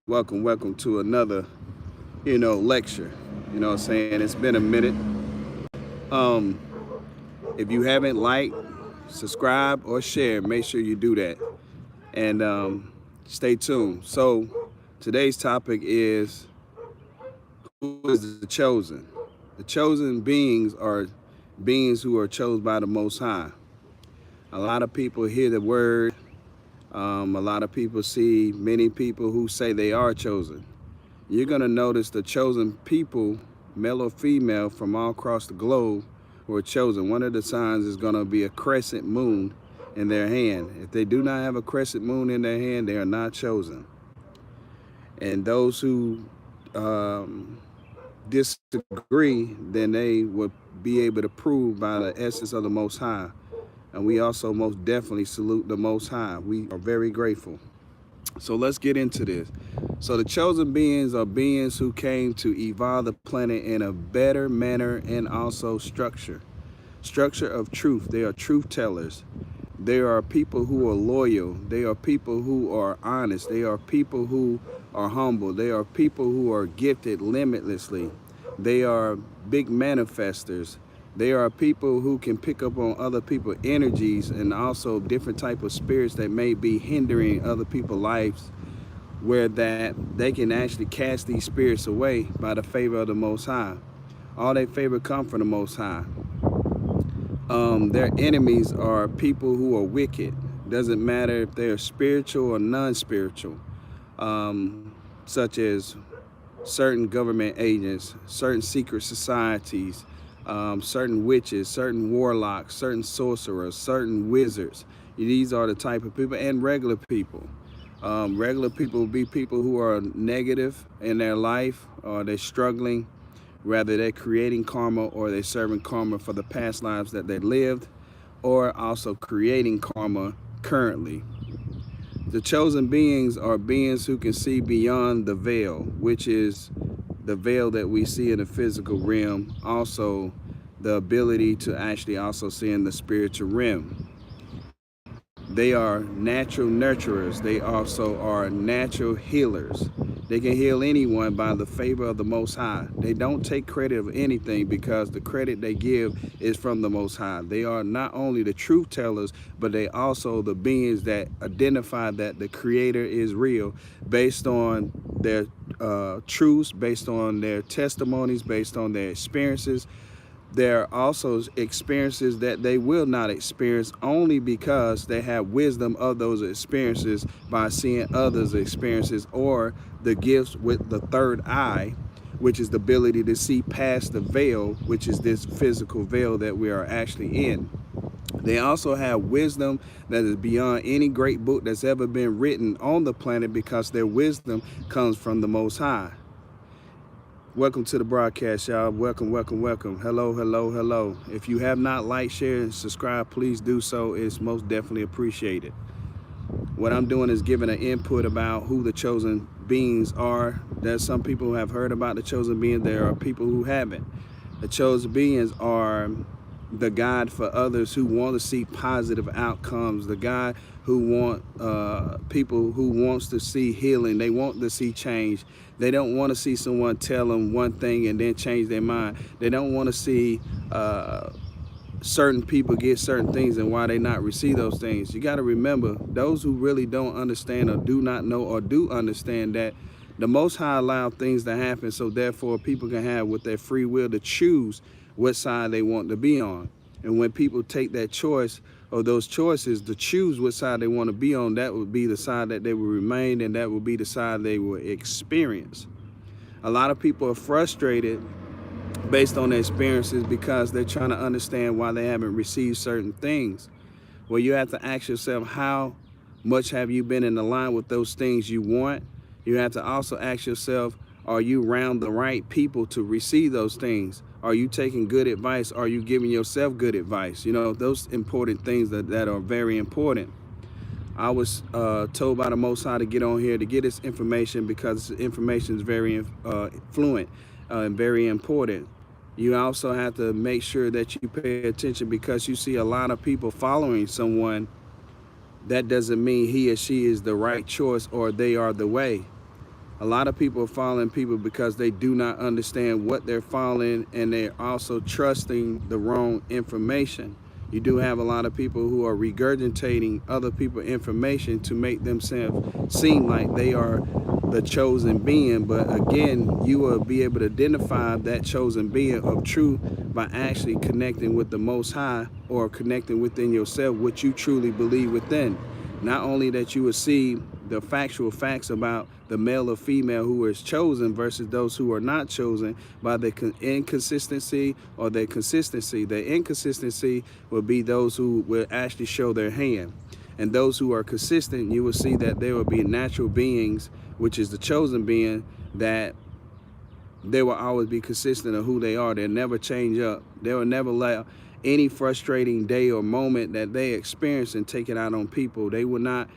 welcome to another, lecture. You know what I'm saying? It's been a minute. Um, if you haven't liked, subscribe, or share, make sure you do that. And stay tuned. So today's topic is who is the chosen? The chosen beings are beings who are chosen by the Most High. A lot of people hear the word. A lot of people see many people who say they are chosen. You're going to notice the chosen people, male or female, from all across the globe who are chosen. One of the signs is going to be a crescent moon in their hand. If they do not have a crescent moon in their hand, they are not chosen. And those who disagree, then they would be able to prove by the essence of the Most High. And we also most definitely salute the Most High. We are very grateful. So let's get into this. So the chosen beings are beings who came to evolve the planet in a better manner and also structure. Structure of truth. They are truth tellers. They are people who are loyal. They are people who are honest. They are people who are humble. They are people who are gifted limitlessly. They are big manifestors. They are people who can pick up on other people's energies and also different type of spirits that may be hindering other people's lives, where that they can actually cast these spirits away by the favor of the Most High. All their favor come from the Most High. Their enemies are people who are wicked. Doesn't matter if they're spiritual or non-spiritual, such as certain government agents, certain secret societies, certain witches, certain warlocks, certain sorcerers, certain wizards. These are the type of people, and regular people. Regular people will be people who are negative in their life, or they're struggling. Rather, they're creating karma, or they're serving karma for the past lives that they lived, or also creating karma currently. The chosen beings are beings who can see beyond the veil, which is the veil that we see in the physical realm. Also, the ability to actually also see in the spiritual realm. They are natural nurturers. They also are natural healers. They can heal anyone by the favor of the Most High. They don't take credit of anything because the credit they give is from the Most High. They are not only the truth tellers, but they also the beings that identify that the Creator is real based on their truths, based on their testimonies, based on their experiences. There are also experiences that they will not experience only because they have wisdom of those experiences by seeing others' experiences, or the gifts with the third eye, which is the ability to see past the veil, which is this physical veil that we are actually in. They also have wisdom that is beyond any great book that's ever been written on the planet because their wisdom comes from the Most High. Welcome to the broadcast, y'all. Welcome. Hello. If you have not liked, share, and subscribe, please do so. It's most definitely appreciated. What I'm doing is giving an input about who the chosen beings are. There's some people who have heard about the chosen beings. There are people who haven't. The chosen beings are the guide for others who want to see positive outcomes, the guide who want people who wants to see healing. They want to see change. They don't want to see someone tell them one thing and then change their mind. They don't want to see certain people get certain things and why they not receive those things. You got to remember, those who really don't understand or do not know or do understand that the Most High allowed things to happen, so therefore people can have with their free will to choose what side they want to be on. And when people take that choice or those choices to choose what side they want to be on, that would be the side that they will remain, and that would be the side they will experience. A lot of people are frustrated based on their experiences because they're trying to understand why they haven't received certain things. Well, you have to ask yourself, how much have you been in line with those things you want? You have to also ask yourself, are you around the right people to receive those things? Are you taking good advice? Are you giving yourself good advice? You know, those important things that are very important. I was told by the Most High to get on here to get this information because information is very fluent and very important. You also have to make sure that you pay attention because you see a lot of people following someone. That doesn't mean he or she is the right choice or they are the way. A lot of people are following people because they do not understand what they're following, and they're also trusting the wrong information. You do have a lot of people who are regurgitating other people's information to make themselves seem like they are the chosen being. But again, you will be able to identify that chosen being of truth by actually connecting with the Most High, or connecting within yourself what you truly believe within. Not only that you will see the factual facts about the male or female who is chosen versus those who are not chosen by the inconsistency or their consistency. The inconsistency will be those who will actually show their hand. And those who are consistent, you will see that there will be natural beings, which is the chosen being, that they will always be consistent of who they are. They'll never change up. They will never let any frustrating day or moment that they experience and take it out on people. They will not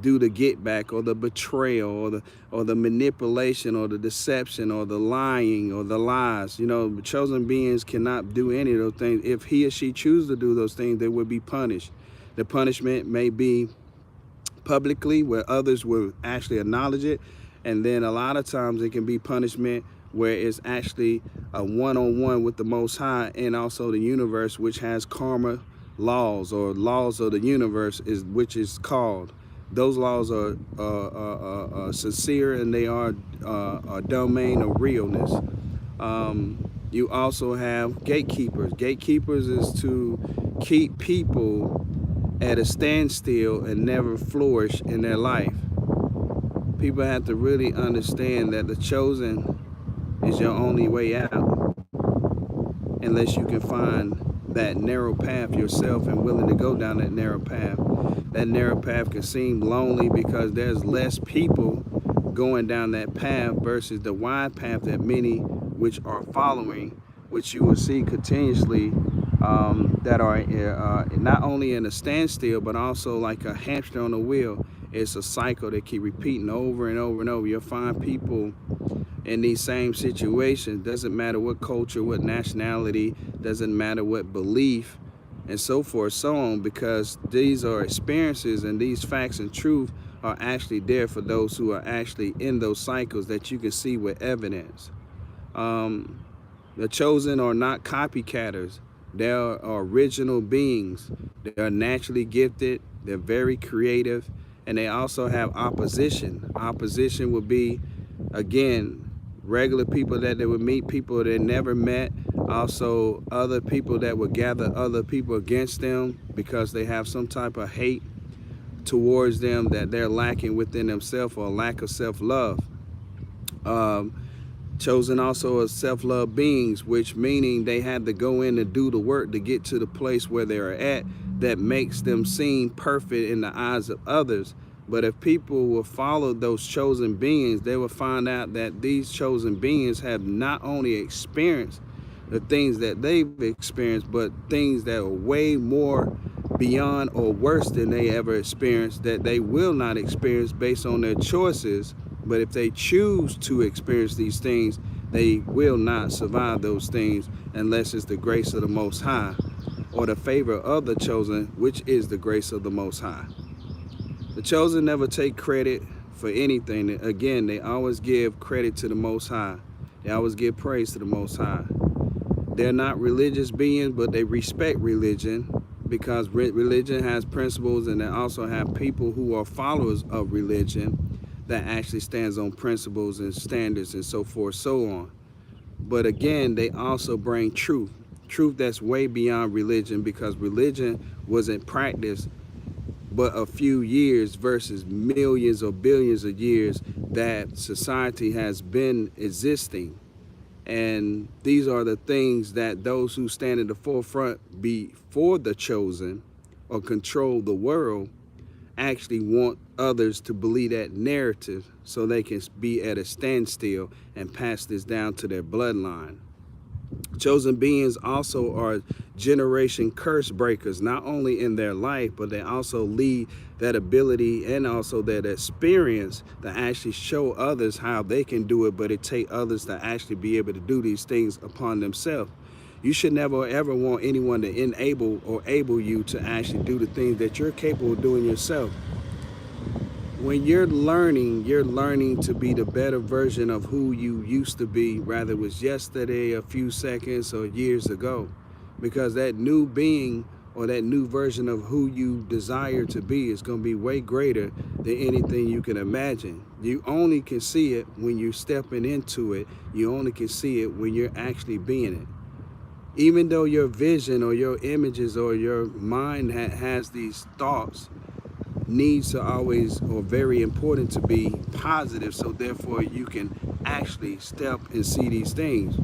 do the get back or the betrayal or the manipulation or the deception or the lying or the lies. You know, chosen beings cannot do any of those things. If he or she chooses to do those things, they will be punished. The punishment may be publicly, where others will actually acknowledge it, and then a lot of times it can be punishment where it's actually a one-on-one with the Most High and also the universe, which has karma laws, or laws of the universe, which is called. Those laws are sincere, and they are a domain of realness. You also have gatekeepers. Gatekeepers is to keep people at a standstill and never flourish in their life. People have to really understand that the chosen is your only way out, unless you can find that narrow path yourself and willing to go down that narrow path. That narrow path can seem lonely because there's less people going down that path versus the wide path that many which are following, which you will see continuously, that are not only in a standstill, but also like a hamster on a wheel. It's a cycle that keep repeating over and over and over. You'll find people in these same situations. Doesn't matter what culture, what nationality, doesn't matter what belief, and so forth, so on, because these are experiences, and these facts and truth are actually there for those who are actually in those cycles that you can see with evidence. The chosen are not copycatters. They are original beings. They are naturally gifted. They're very creative, and they also have opposition. Opposition would be, again, regular people that they would meet, people they never met, also other people that would gather other people against them because they have some type of hate towards them that they're lacking within themselves, or a lack of self-love. Chosen also as self-love beings, which meaning they had to go in and do the work to get to the place where they're at, that makes them seem perfect in the eyes of others. But if people will follow those chosen beings, they will find out that these chosen beings have not only experienced the things that they've experienced, but things that are way more beyond or worse than they ever experienced, that they will not experience based on their choices. But if they choose to experience these things, they will not survive those things unless it's the grace of the Most High, or the favor of the chosen, which is the grace of the Most High. The chosen never take credit for anything. Again, they always give credit to the Most High. They always give praise to the Most High. They're not religious beings, but they respect religion, because religion has principles, and they also have people who are followers of religion that actually stands on principles and standards and so forth, so on. But again, they also bring truth that's way beyond religion, because religion wasn't practiced but a few years versus millions or billions of years that society has been existing. And these are the things that those who stand in the forefront before the chosen or control the world actually want others to believe that narrative, so they can be at a standstill and pass this down to their bloodline. Chosen beings also are generation curse breakers, not only in their life, but they also lead that ability and also that experience to actually show others how they can do it, but it takes others to actually be able to do these things upon themselves. You should never ever want anyone to enable or able you to actually do the things that you're capable of doing yourself. When you're learning to be the better version of who you used to be, rather it was yesterday, a few seconds, or years ago. Because that new being or that new version of who you desire to be is going to be way greater than anything you can imagine. You only can see it when you're stepping into it. You only can see it when you're actually being it. Even though your vision or your images or your mind has these thoughts, needs to always, or very important to be positive, so therefore you can actually step and see these things.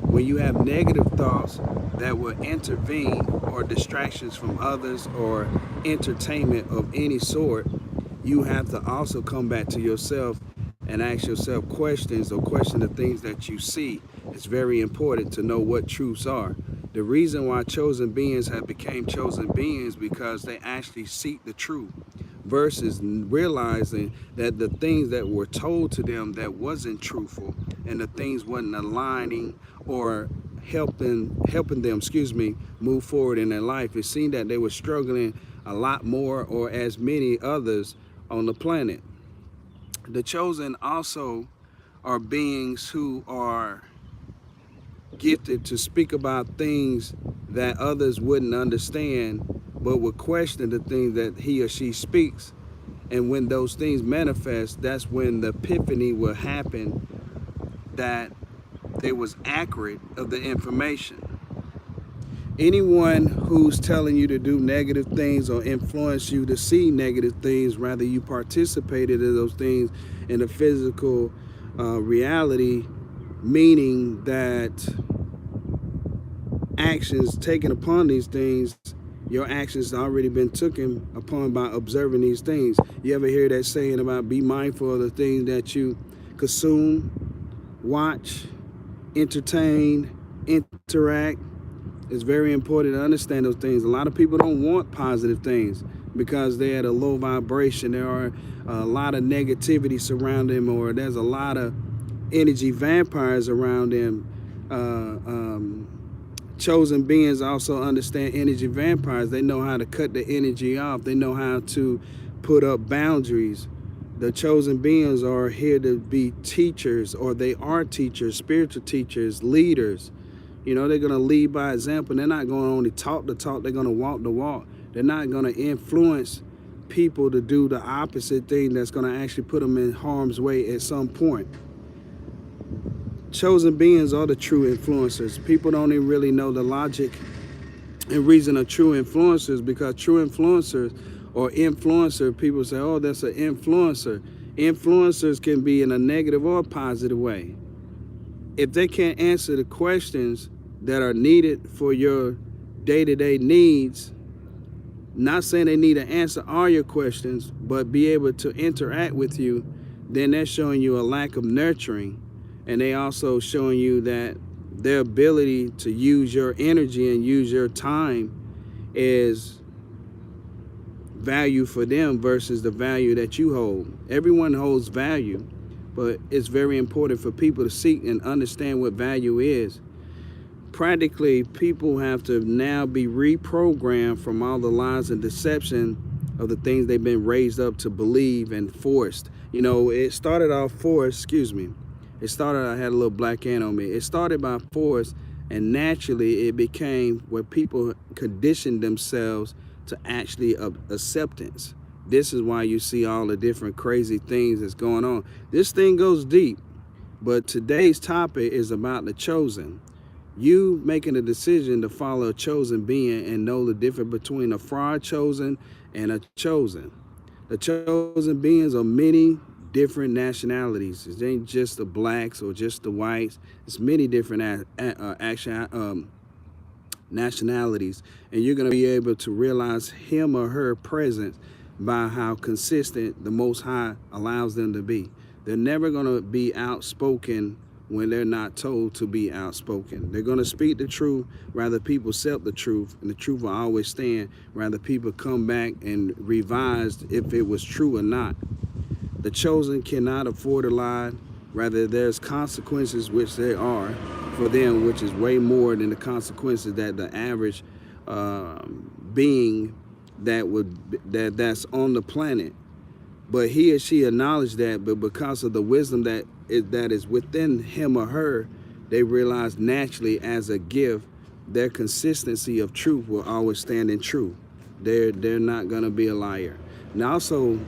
When you have negative thoughts that will intervene, or distractions from others, or entertainment of any sort, you have to also come back to yourself and ask yourself questions, or question the things that you see. It's very important to know what truths are. The reason why chosen beings have become chosen beings, because they actually seek the truth, versus realizing that the things that were told to them that wasn't truthful, and the things wasn't aligning or helping them, move forward in their life. It seemed that they were struggling a lot more, or as many others on the planet. The chosen also are beings who are gifted to speak about things that others wouldn't understand, but would question the things that he or she speaks. And when those things manifest, that's when the epiphany will happen, that they was accurate of the information. Anyone who's telling you to do negative things or influence you to see negative things, rather you participated in those things in the physical reality, meaning that actions taken upon these things, your actions already been taken upon by observing these things. You ever hear that saying about be mindful of the things that you consume, watch, entertain, interact? It's very important to understand those things. A lot of people don't want positive things because they're at a low vibration. There are a lot of negativity surrounding them, or there's a lot of energy vampires around them. Chosen beings also understand energy vampires. They know how to cut the energy off. They know how to put up boundaries. The chosen beings are here to be teachers, or they are teachers, spiritual teachers, leaders. You know, they're going to lead by example. They're not going to only talk the talk. They're going to walk the walk. They're not going to influence people to do the opposite thing that's going to actually put them in harm's way at some point. Chosen beings are the true influencers. People don't even really know the logic and reason of true influencers, because true influencers or influencer, people say, oh, that's an influencer. Influencers can be in a negative or positive way. If they can't answer the questions that are needed for your day-to-day needs, not saying they need to answer all your questions, but be able to interact with you, then they're showing you a lack of nurturing. And they also showing you that their ability to use your energy and use your time is value for them versus the value that you hold. Everyone holds value, but it's very important for people to seek and understand what value is. Practically, people have to now be reprogrammed from all the lies and deception of the things they've been raised up to believe and forced. You know, it started off forced, I had a little black ant on me. It started by force, and naturally it became where people conditioned themselves to actually acceptance. This is why you see all the different crazy things that's going on. This thing goes deep, but today's topic is about the chosen. You making a decision to follow a chosen being and know the difference between a fraud chosen and a chosen. The chosen beings are many different nationalities. It ain't just the blacks or just the whites. It's many different nationalities, and you're going to be able to realize him or her presence by how consistent the Most High allows them to be. They're never going to be outspoken when they're not told to be outspoken. They're going to speak the truth, rather people accept the truth, and the truth will always stand, rather people come back and revise if it was true or not. The chosen cannot afford to lie. Rather, there's consequences, which there are for them, which is way more than the consequences that the average being that's on the planet But he or she acknowledged that, but because of the wisdom that is within him or her, they realize naturally as a gift, their consistency of truth will always stand in truth. They're not gonna be a liar. And also,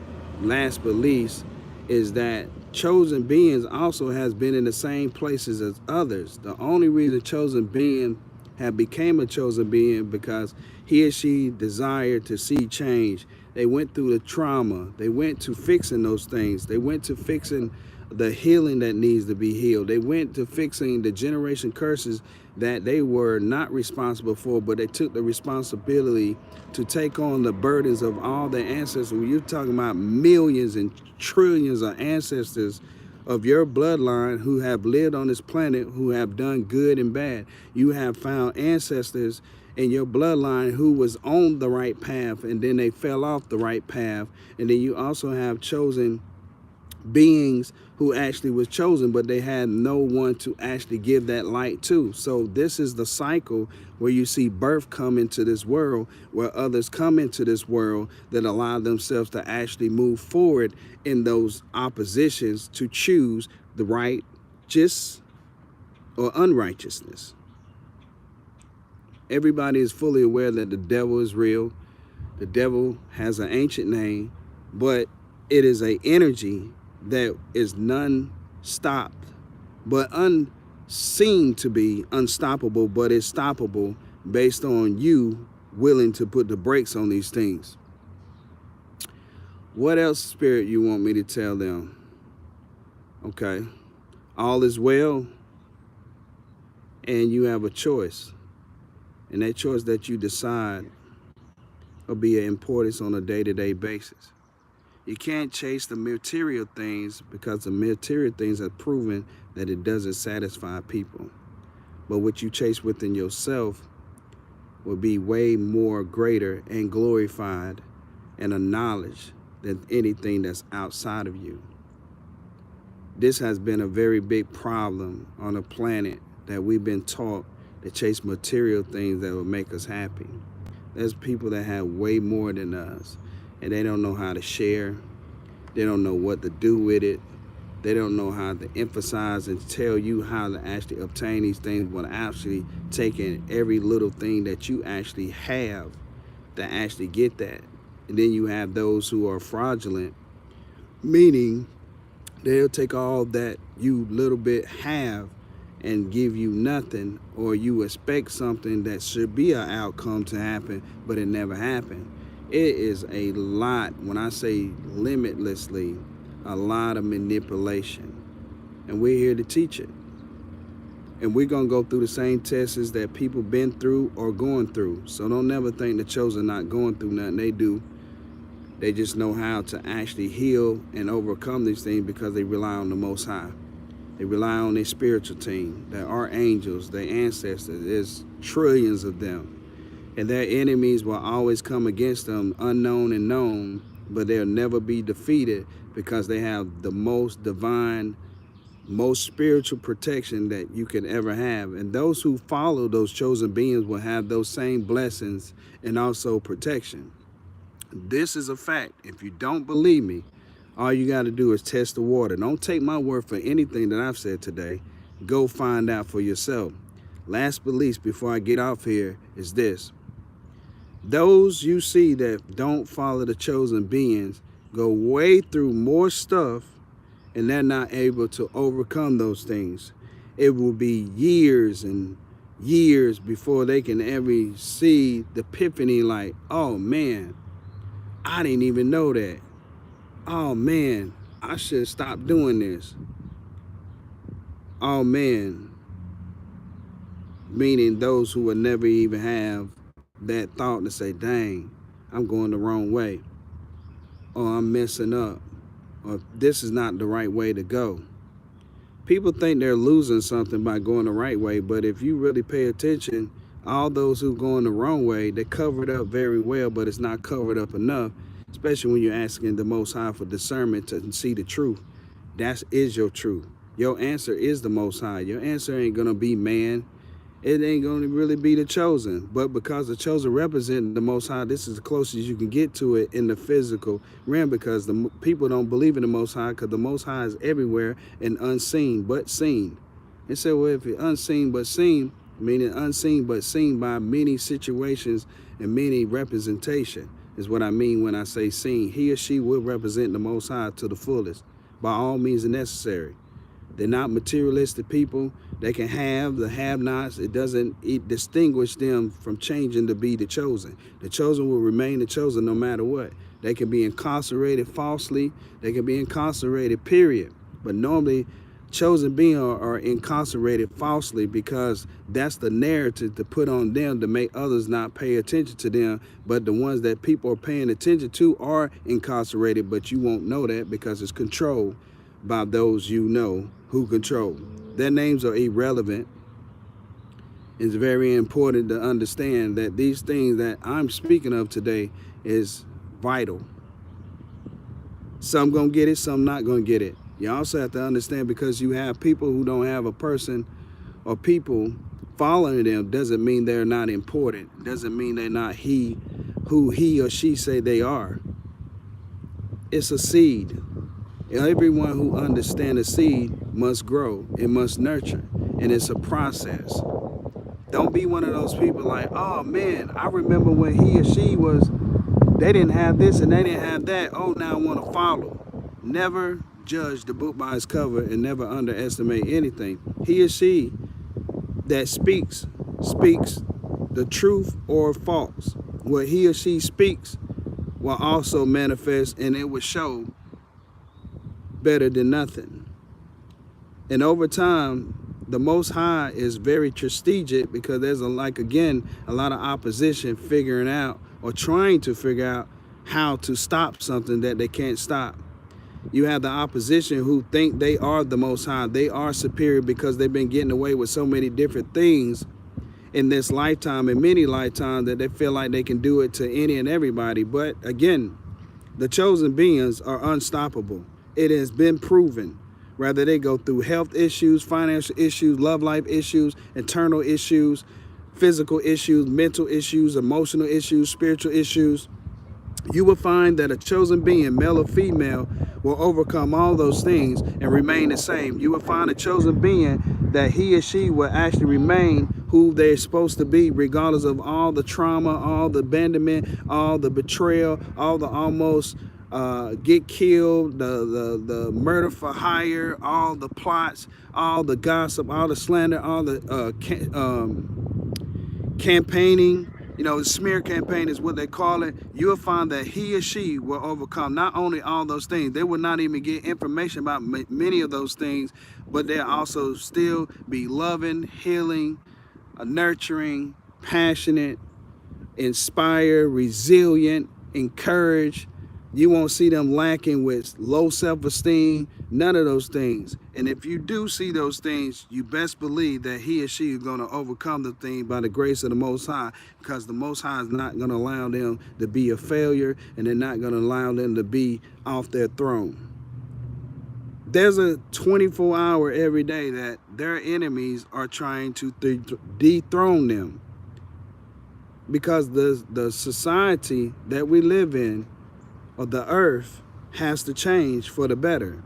last but least, is that chosen beings also has been in the same places as others. The only reason chosen being have became a chosen being because he or she desired to see change. They went through the trauma. They went to fixing those things. They went to fixing the healing that needs to be healed. They went to fixing the generation curses that they were not responsible for, but they took the responsibility to take on the burdens of all their ancestors. When you're talking about millions and trillions of ancestors of your bloodline who have lived on this planet, who have done good and bad. You have found ancestors in your bloodline who was on the right path and then they fell off the right path. And then you also have chosen beings who actually was chosen, but they had no one to actually give that light to. So this is the cycle where you see birth come into this world, where others come into this world that allow themselves to actually move forward in those oppositions to choose the righteous or unrighteousness. Everybody is fully aware that the devil is real. The devil has an ancient name, but it is an energy that is non-stopped, but unseen to be unstoppable, but is stoppable based on you willing to put the brakes on these things. What else, Spirit, you want me to tell them? Okay. All is well, and you have a choice. And that choice that you decide will be of importance on a day-to-day basis. You can't chase the material things because the material things have proven that it doesn't satisfy people. But what you chase within yourself will be way more greater and glorified and a knowledge than anything that's outside of you. This has been a very big problem on the planet, that we've been taught to chase material things that will make us happy. There's people that have way more than us, and they don't know how to share. They don't know what to do with it. They don't know how to emphasize and tell you how to actually obtain these things, but actually taking every little thing that you actually have to actually get that. And then you have those who are fraudulent, meaning they'll take all that you little bit have and give you nothing, or you expect something that should be an outcome to happen, but it never happened. It is a lot, when I say limitlessly, a lot of manipulation. And we're here to teach it. And we're going to go through the same tests that people been through or going through. So don't never think the chosen not going through nothing. They do. They just know how to actually heal and overcome these things because they rely on the Most High. They rely on their spiritual team, their archangels, their ancestors. There's trillions of them. And their enemies will always come against them, unknown and known, but they'll never be defeated because they have the most divine, most spiritual protection that you can ever have. And those who follow those chosen beings will have those same blessings and also protection. This is a fact. If you don't believe me, all you got to do is test the water. Don't take my word for anything that I've said today. Go find out for yourself. Last but least, before I get off here, is this. Those you see that don't follow the chosen beings go way through more stuff, and they're not able to overcome those things. It will be years and years before they can ever see the epiphany, like, oh man, I didn't even know that. Oh man, I should stop doing this. Oh man, meaning those who will never even have that thought to say, dang, I'm going the wrong way, or I'm messing up, or this is not the right way to go. People think they're losing something by going the right way, but if you really pay attention, all those who going the wrong way, they cover it up very well, but it's not covered up enough, especially when you're asking the Most High for discernment to see the truth. That is your truth. Your answer is the Most High. Your answer ain't gonna be man. it ain't going to really be the chosen. But because the chosen represent the Most High, this is the closest you can get to it in the physical realm, because the people don't believe in the Most High, because the Most High is everywhere and unseen but seen. They say, well, if it's unseen but seen, meaning unseen but seen by many situations and many representation, is what I mean when I say seen. He or she will represent the Most High to the fullest by all means necessary. They're not materialistic people. They can have the have-nots. It distinguish them from changing to be the chosen. The chosen will remain the chosen no matter what. They can be incarcerated falsely. They can be incarcerated, period. But normally, chosen beings are incarcerated falsely, because that's the narrative to put on them to make others not pay attention to them. But the ones that people are paying attention to are incarcerated, but you won't know that because it's controlled by those you know who control. Their names are irrelevant. It's very important to understand that these things that I'm speaking of today is vital. Some gonna get it, some not gonna get it. You also have to understand, because you have people who don't have a person or people following them, doesn't mean they're not important. Doesn't mean they're not who he or she say they are. It's a seed. Everyone who understands a seed must grow, it must nurture, and it's a process. Don't be one of those people like, oh man, I remember when he or she was, they didn't have this and they didn't have that. Oh, now I want to follow. Never judge the book by its cover, and never underestimate anything. He or she that speaks the truth or false. What he or she speaks will also manifest, and it will show better than nothing. And over time, the Most High is very strategic, because there's a lot of opposition figuring out or trying to figure out how to stop something that they can't stop. You have the opposition who think they are the Most High. They are superior because they've been getting away with so many different things in this lifetime and many lifetimes that they feel like they can do it to any and everybody. But again, the chosen beings are unstoppable. It has been proven. Whether they go through health issues, financial issues, love life issues, internal issues, physical issues, mental issues, emotional issues, spiritual issues, you will find that a chosen being, male or female, will overcome all those things and remain the same. You will find a chosen being that he or she will actually remain who they're supposed to be, regardless of all the trauma, all the abandonment, all the betrayal, all the almost get killed, the murder for hire, all the plots, all the gossip, all the slander, all the campaigning, smear campaign is what they call it. You'll find that he or she will overcome not only all those things, they will not even get information about many of those things, but they'll also still be loving, healing, nurturing, passionate, inspired, resilient, encouraged. You won't see them lacking with low self-esteem, none of those things. And if you do see those things, you best believe that he or she is going to overcome the thing by the grace of the Most High, because the Most High is not going to allow them to be a failure, and they're not going to allow them to be off their throne. There's a 24-hour every day that their enemies are trying to dethrone them, because the society that we live in, or the earth, has to change for the better.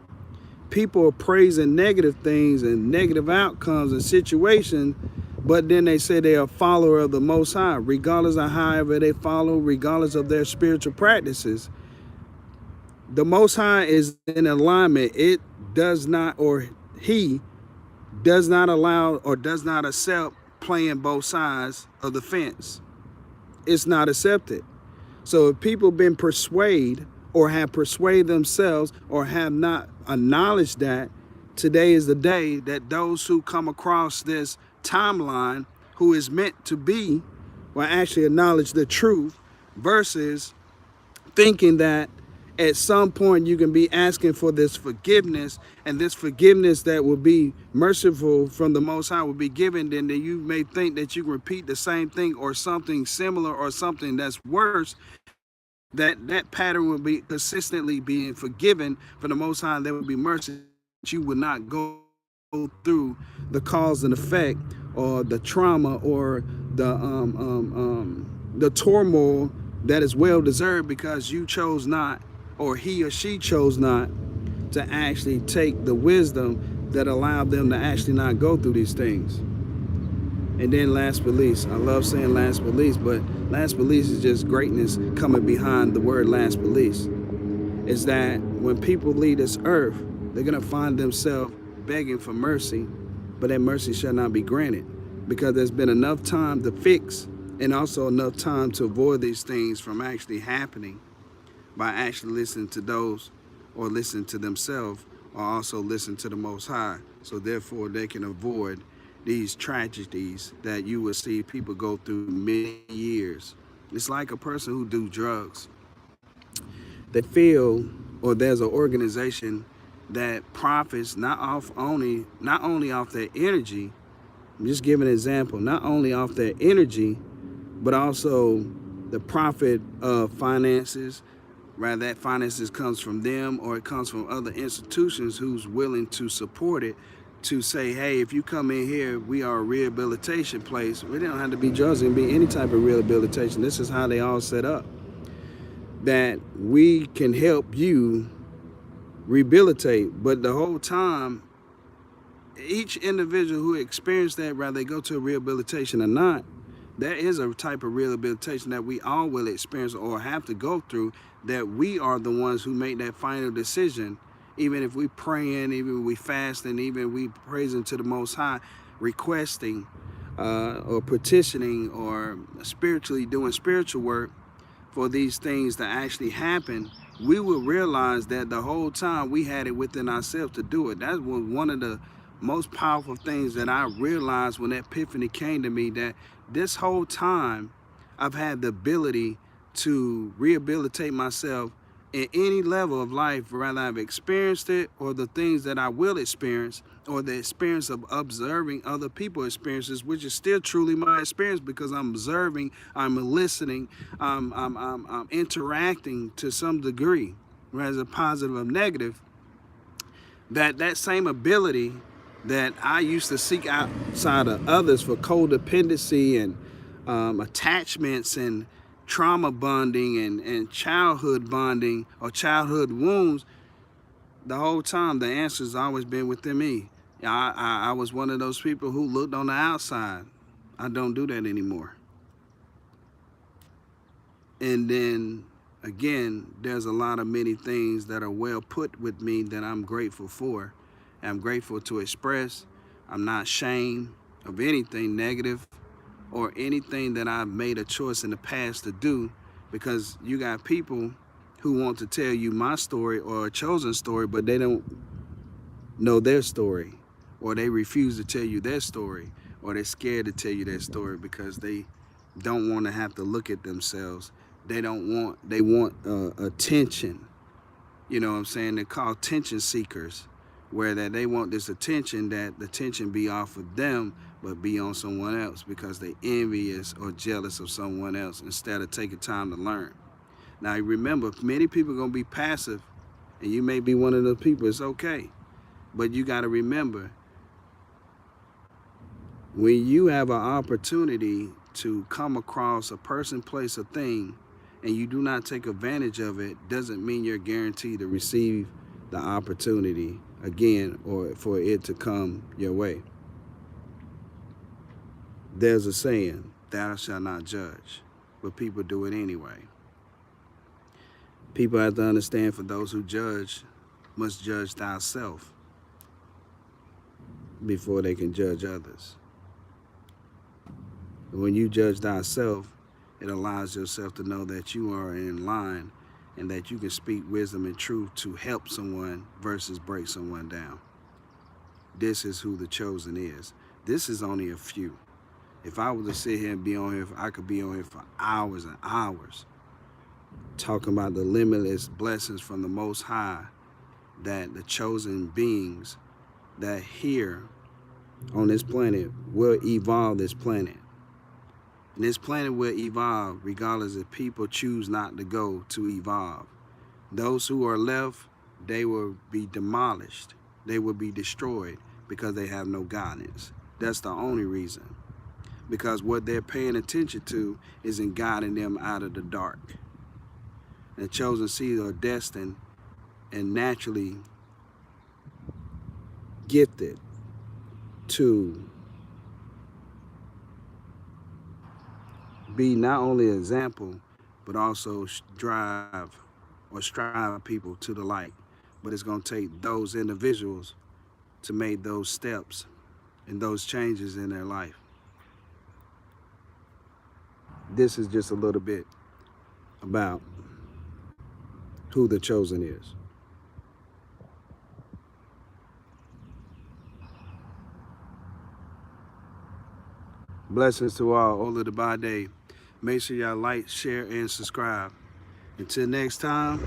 People are praising negative things and negative outcomes and situations, but then they say they are a follower of the Most High, regardless of however they follow, regardless of their spiritual practices. The Most High is in alignment. It does not, or he does not allow or does not accept playing both sides of the fence. It's not accepted. So if people been persuaded or have persuaded themselves or have not acknowledged that, today is the day that those who come across this timeline who is meant to be will actually acknowledge the truth, versus thinking that at some point you can be asking for this forgiveness, and this forgiveness that will be merciful from the Most High will be given. Then you may think that you can repeat the same thing or something similar or something that's worse, that pattern will be consistently being forgiven from the Most High. There will be mercy. You would not go through the cause and effect, or the trauma, or the turmoil that is well deserved because you chose not, or he or she chose not, to actually take the wisdom that allowed them to actually not go through these things. And then last but least, I love saying last but least, but last but least is just greatness coming behind the word last but least. Is that when people leave this earth, they're going to find themselves begging for mercy, but that mercy shall not be granted, because there's been enough time to fix and also enough time to avoid these things from actually happening by actually listening to those, or listening to themselves, or also listen to the Most High. So therefore they can avoid these tragedies that you will see people go through many years. It's like a person who do drugs. They feel, or there's an organization that profits not only off their energy. I'm just giving an example, not only off their energy, but also the profit of finances. Rather, that finances comes from them, or it comes from other institutions who's willing to support it, to say, hey, if you come in here, we are a rehabilitation place. We don't have to be drugs, it can be any type of rehabilitation. This is how they all set up. That we can help you rehabilitate, but the whole time, each individual who experienced that, whether they go to a rehabilitation or not, there is a type of rehabilitation that we all will experience or have to go through, that we are the ones who make that final decision. Even if we praying, even if we fasting, even if we praising to the Most High, requesting or petitioning, or spiritually doing spiritual work for these things to actually happen, we will realize that the whole time we had it within ourselves to do it. That was one of the most powerful things that I realized when that epiphany came to me, that this whole time I've had the ability to rehabilitate myself in any level of life, whether I've experienced it or the things that I will experience, or the experience of observing other people's experiences, which is still truly my experience, because I'm observing, I'm listening, I'm interacting to some degree, whether it's positive or negative. That same ability that I used to seek outside of others for codependency and attachments and trauma bonding and childhood bonding, or childhood wounds, the whole time the answer's always been within me. I was one of those people who looked on the outside. I don't do that anymore. And then again, there's a lot of many things that are well put with me that I'm grateful for. I'm grateful to express. I'm not ashamed of anything negative or anything that I've made a choice in the past to do, because you got people who want to tell you my story or a chosen story, but they don't know their story, or they refuse to tell you their story, or they're scared to tell you their story because they don't want to have to look at themselves. They want attention. You know what I'm saying? They're called attention seekers, where that they want this attention, that the attention be off of them, but be on someone else, because they envious or jealous of someone else, instead of taking time to learn. Now remember, many people are gonna be passive, and you may be one of those people. It's okay, but you got to remember, when you have an opportunity to come across a person, place, or thing, and you do not take advantage of it, doesn't mean you're guaranteed to receive the opportunity again, or for it to come your way. There's a saying, thou shalt not judge, but people do it anyway. People have to understand, for those who judge must judge thyself before they can judge others. When you judge thyself, it allows yourself to know that you are in line, and that you can speak wisdom and truth to help someone versus break someone down. This is who the chosen is. This is only a few. If I was to sit here and be on here, I could be on here for hours and hours, talking about the limitless blessings from the Most High, that the chosen beings that here on this planet will evolve this planet. And this planet will evolve regardless if people choose not to go to evolve. Those who are left, they will be demolished. They will be destroyed. because they have no guidance. That's the only reason. Because what they're paying attention to isn't guiding them out of the dark. The chosen seed are destined and naturally gifted to be not only an example, but also strive people to the light. But it's going to take those individuals to make those steps and those changes in their life. This is just a little bit about who the chosen is. Blessings to all. Ola Bade. Make sure y'all like, share, and subscribe. Until next time.